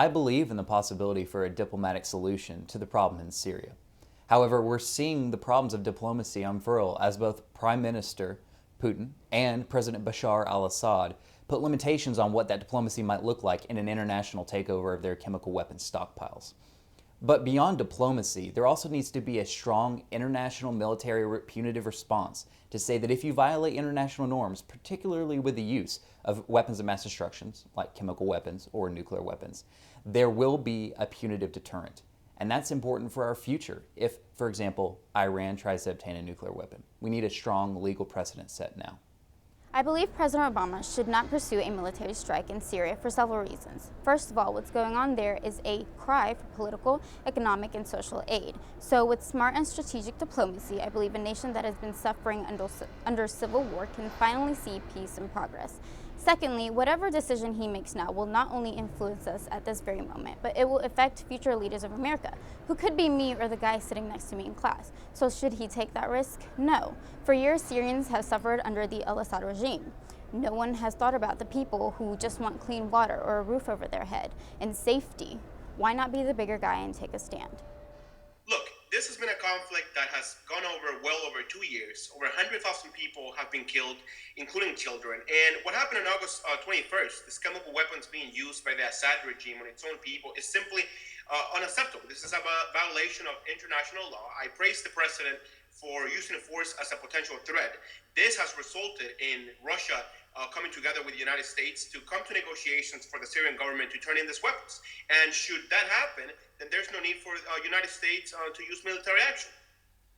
I believe in the possibility for a diplomatic solution to the problem in Syria. However, we're seeing the problems of diplomacy unfurl as both Prime Minister Putin and President Bashar al-Assad put limitations on what that diplomacy might look like in an international takeover of their chemical weapons stockpiles. But beyond diplomacy, there also needs to be a strong international military punitive response to say that if you violate international norms, particularly with the use of weapons of mass destruction, like chemical weapons or nuclear weapons, there will be a punitive deterrent. And that's important for our future. If, for example, Iran tries to obtain a nuclear weapon, we need a strong legal precedent set now. I believe President Obama should not pursue a military strike in Syria for several reasons. First of all, what's going on there is a cry for political, economic, and social aid. So with smart and strategic diplomacy, I believe a nation that has been suffering under civil war can finally see peace and progress. Secondly, whatever decision he makes now will not only influence us at this very moment, but it will affect future leaders of America, who could be me or the guy sitting next to me in class. So should he take that risk? No. For years, Syrians have suffered under the al-Assad regime. No one has thought about the people who just want clean water or a roof over their head and safety. Why not be the bigger guy and take a stand? Look, this has been a conflict that has gone over well over 2 years. Over 100,000 people have been killed, including children. And what happened on August 21st, this chemical weapons being used by the Assad regime on its own people, is simply unacceptable. This is a violation of international law. I praise the president for using force as a potential threat. This has resulted in Russia coming together with the United States to come to negotiations for the Syrian government to turn in these weapons. And should that happen, then there's no need for United States to use military action.